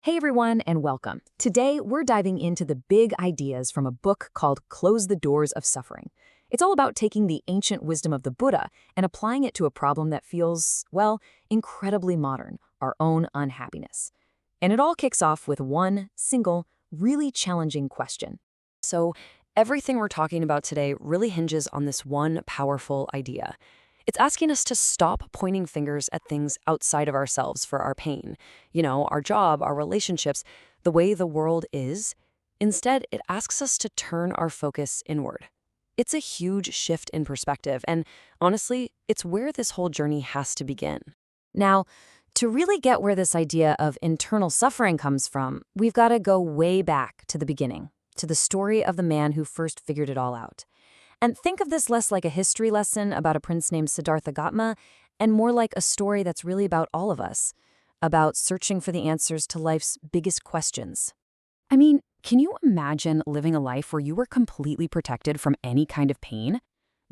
Hey everyone, and welcome. Today, we're diving into the big ideas from a book called Close the Doors of Suffering. It's all about taking the ancient wisdom of the Buddha and applying it to a problem that feels, well, incredibly modern, our own unhappiness. And it all kicks off with one single, really challenging question. So, everything we're talking about today really hinges on this one powerful idea. It's asking us to stop pointing fingers at things outside of ourselves for our pain. Our job, our relationships, the way the world is. Instead, it asks us to turn our focus inward. It's a huge shift in perspective, and honestly, it's where this whole journey has to begin. Now, to really get where this idea of internal suffering comes from, we've got to go way back to the beginning, to the story of the man who first figured it all out. And think of this less like a history lesson about a prince named Siddhartha Gautama and more like a story that's really about all of us, about searching for the answers to life's biggest questions. I mean, can you imagine living a life where you were completely protected from any kind of pain?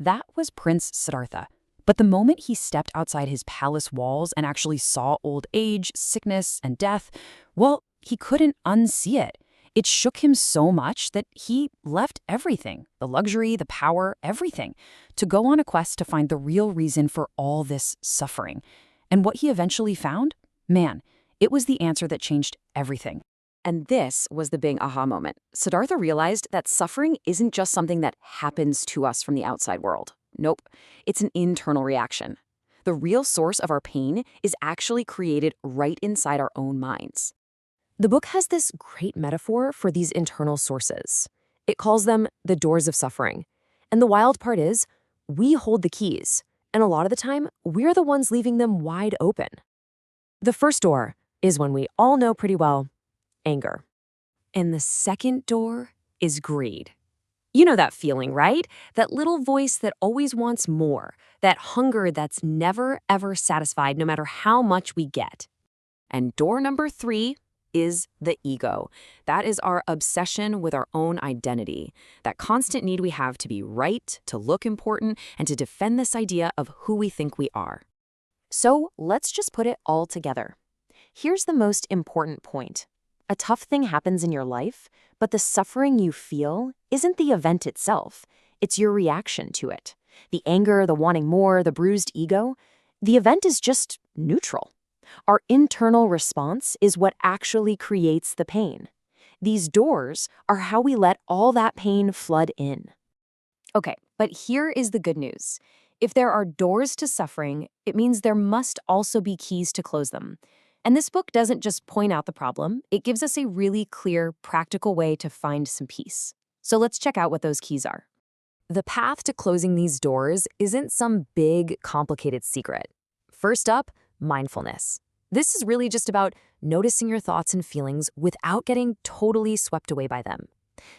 That was Prince Siddhartha. But the moment he stepped outside his palace walls and actually saw old age, sickness, and death, well, he couldn't unsee it. It shook him so much that he left everything, the luxury, the power, everything, to go on a quest to find the real reason for all this suffering. And what he eventually found? Man, it was the answer that changed everything. And this was the big aha moment. Siddhartha realized that suffering isn't just something that happens to us from the outside world. Nope, it's an internal reaction. The real source of our pain is actually created right inside our own minds. The book has this great metaphor for these internal sources. It calls them the doors of suffering. And the wild part is, we hold the keys, and a lot of the time, we're the ones leaving them wide open. The first door is one we all know pretty well, anger. And the second door is greed. You know that feeling, right? That little voice that always wants more, that hunger that's never, ever satisfied no matter how much we get. And door number 3 is the ego. That is our obsession with our own identity, that constant need we have to be right, to look important, and to defend this idea of who we think we are. So let's just put it all together. Here's the most important point. A tough thing happens in your life, but the suffering you feel isn't the event itself. It's your reaction to it. The anger, the wanting more, the bruised ego. The event is just neutral. Our internal response is what actually creates the pain. These doors are how we let all that pain flood in. Okay, but here is the good news. If there are doors to suffering, it means there must also be keys to close them. And this book doesn't just point out the problem, it gives us a really clear, practical way to find some peace. So let's check out what those keys are. The path to closing these doors isn't some big, complicated secret. First up, mindfulness. This is really just about noticing your thoughts and feelings without getting totally swept away by them.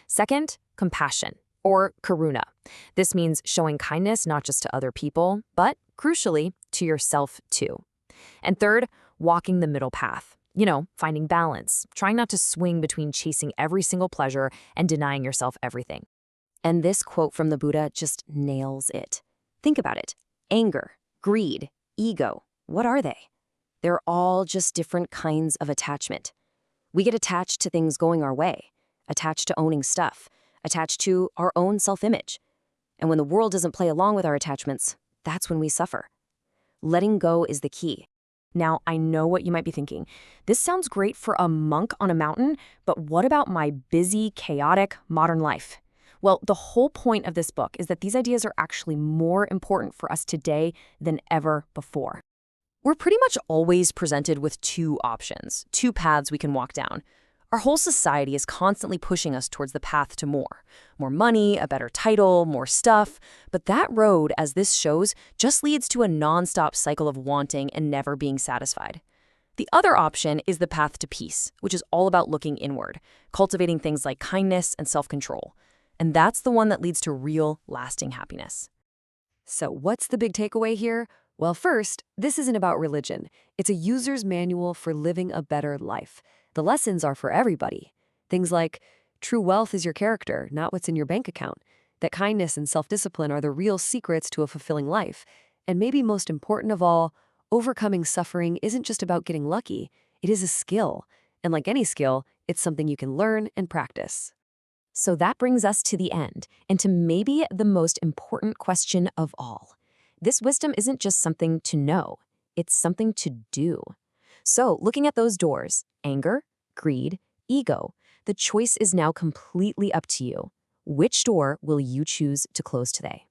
Second, compassion, or karuna. This means showing kindness not just to other people, but, crucially, to yourself too. And third, walking the middle path. Finding balance, trying not to swing between chasing every single pleasure and denying yourself everything. And this quote from the Buddha just nails it. Think about it. Anger, greed, ego, what are they? They're all just different kinds of attachment. We get attached to things going our way, attached to owning stuff, attached to our own self-image. And when the world doesn't play along with our attachments, that's when we suffer. Letting go is the key. Now, I know what you might be thinking. This sounds great for a monk on a mountain, but what about my busy, chaotic, modern life? Well, the whole point of this book is that these ideas are actually more important for us today than ever before. We're pretty much always presented with two options, two paths we can walk down. Our whole society is constantly pushing us towards the path to more. More money, a better title, more stuff. But that road, as this shows, just leads to a nonstop cycle of wanting and never being satisfied. The other option is the path to peace, which is all about looking inward, cultivating things like kindness and self-control. And that's the one that leads to real, lasting happiness. So what's the big takeaway here? Well, first, this isn't about religion. It's a user's manual for living a better life. The lessons are for everybody. Things like, true wealth is your character, not what's in your bank account. That kindness and self-discipline are the real secrets to a fulfilling life. And maybe most important of all, overcoming suffering isn't just about getting lucky. It is a skill. And like any skill, it's something you can learn and practice. So that brings us to the end, and to maybe the most important question of all. This wisdom isn't just something to know, it's something to do. So, looking at those doors, anger, greed, ego, the choice is now completely up to you. Which door will you choose to close today?